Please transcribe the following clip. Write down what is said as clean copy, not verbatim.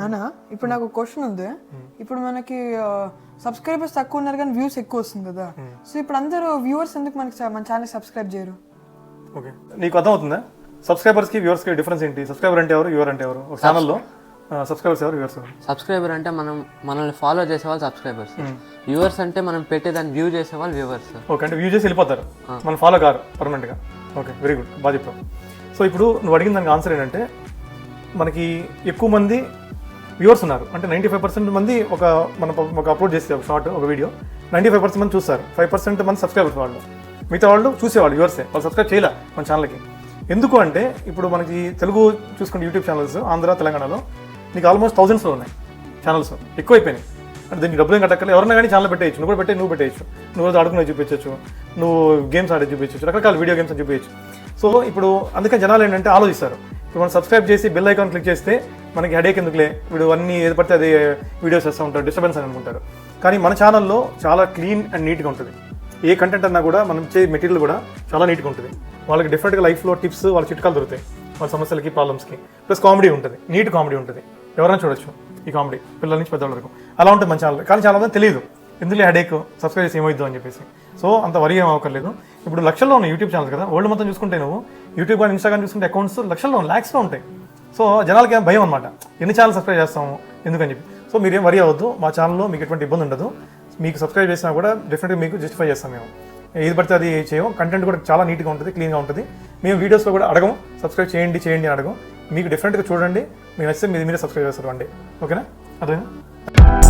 అనా ఇప్పుడు నాకు క్వశ్చన్ ఉంది. ఇప్పుడు మనకి సబ్స్క్రైబర్స్ తక్కువ ఉన్నారు కానీ వ్యూస్ ఎక్కువ వస్తుంది కదా. సో ఇప్పుడు అందరూ వ్యూవర్స్ ఎందుకు మనకి మన ఛానల్ సబ్స్క్రైబ్ చేయరు? ఓకే, నీకు అర్థమవుతుందా సబ్స్క్రైబర్స్కి వ్యూవర్స్కి డిఫరెన్స్ ఏంటి? సబ్స్క్రైబర్ అంటే ఎవరు, వ్యూవర్ అంటే ఎవరు? ఒక ఛానల్లో సబ్స్క్రైబర్స్ ఎవరు, వ్యూవర్స్ ఎవరు? సబ్స్క్రైబర్ అంటే మనల్ని ఫాలో చేసే వాళ్ళు సబ్స్క్రైబర్స్. వ్యూవర్స్ అంటే మనం పెట్టేదాన్ని వ్యూ చేసే వాళ్ళు వ్యూవర్స్. ఓకే, అంటే వ్యూ చేసి వెళ్ళిపోతారు, మనం ఫాలో కారు పర్మనెంట్గా. ఓకే, వెరీ గుడ్, బాగా చెప్పావు. సో ఇప్పుడు నువ్వు అడిగిన దానికి ఆన్సర్ ఏంటంటే మనకి ఎక్కువ మంది వ్యూవర్స్ ఉన్నారు. అంటే 95% మంది ఒక అప్లోడ్ చేస్తే ఒక షార్ట్, ఒక వీడియో 95% మంది చూస్తారు. 5% మంది సబ్స్క్రైబర్స్ వాళ్ళు, మిగతా వాళ్ళు చూసేవాళ్ళు వ్యూవర్సే, వాళ్ళు సబ్స్క్రైబ్ చేయలే మన ఛానల్కి. ఎందుకు అంటే ఇప్పుడు మనకి తెలుగు చూసుకుంటే యూట్యూబ్ ఛానల్స్ ఆంధ్ర తెలంగాణలో నీకు ఆల్మోస్ట్ థౌజండ్స్లో ఉన్నాయి ఛానల్స్, ఎక్కువైపోయినాయి. అంటే దీనికి డబ్బులు ఏం కట్టక్కర్లేదు, ఎవరైనా కానీ ఛానల్ పెట్టేయచ్చు. నువ్వు కూడా నువ్వు పెట్టేయచ్చు, నువ్వు రోజు ఆడుకునే చూపించచ్చు, నువ్వు గేమ్స్ ఆడే చూపించచ్చు, రకరకాల వీడియో గేమ్స్ అని చూపించచ్చు. సో ఇప్పుడు అందుకని జనాలు ఏంటంటే ఆలోచిస్తారు, ఇప్పుడు మనం సబ్స్క్రైబ్ చేసి బెల్ ఐకాన్ క్లిక్ చేస్తే మనకి హెడేక్ ఎందుకులే, వీడు అన్నీ ఏది పడితే అదే వీడియోస్ చేస్తూ ఉంటారు, డిస్టర్బెన్స్ అని అనుకుంటారు. కానీ మన ఛానల్లో చాలా క్లీన్ అండ్ నీట్గా ఉంటుంది. ఏ కంటెంట్ అన్నా కూడా మనం ఇచ్చే మెటీరియల్ కూడా చాలా నీట్గా ఉంటుంది. వాళ్ళకి డిఫరెంట్గా లైఫ్లో టిప్స్, వాళ్ళ చిట్కాలు దొరుకుతాయి, వాళ్ళ సమస్యలకి, ప్రాబ్లమ్స్కి. ప్లస్ కామెడీ ఉంటుంది, నీట్ కామెడీ ఉంటుంది, ఎవరైనా చూడొచ్చు ఈ కామెడీ, పిల్లల నుంచి పెద్దవాళ్ళ వరకు. అలా ఉంటుంది మన ఛానల్. కానీ చాలా మంది తెలియదు ఎందుకు హెడేక్, సబ్స్క్రైబ్ చేసి ఏమైద్దు అని చెప్పేసి. సో అంత వరి ఏం అవ్వకర్లేదు. ఇప్పుడు లక్షల్లో ఉన్నాయి యూట్యూబ్ ఛానల్స్ కదా, వరల్డ్ మొత్తం చూసుకుంటే నువ్వు యూట్యూబ్ కానీ ఇన్స్టాగ్రామ్ చూసుకుంటే అకౌంట్స్ లక్షల్లో, ల్యాక్స్లో ఉంటాయి. సో జనాలకి ఏం భయం అనమాట, ఎన్ని ఛానల్ సబ్స్క్రైబ్ చేస్తాము ఎందుకని చెప్పి. సో మీరేం వరి అవ్వద్దు, మా ఛానల్లో మీకు ఎటువంటి ఇబ్బంది ఉండదు. మీకు సబ్స్క్రైబ్ చేసినా కూడా డెఫినెట్గా మీకు జస్టిఫై చేస్తాం మేము. ఏది పడితే అది చేయం, కంటెంట్ కూడా చాలా నీట్గా ఉంటుంది, క్లీన్గా ఉంటుంది. మేము వీడియోస్లో కూడా అడగం సబ్స్క్రైబ్ చేయండి అని అడగం. మీకు డిఫరెంట్గా చూడండి, మీకు నచ్చితే మీరే సబ్స్క్రైబ్ చేస్తారు అండి. ఓకేనా, అర్థమైనా?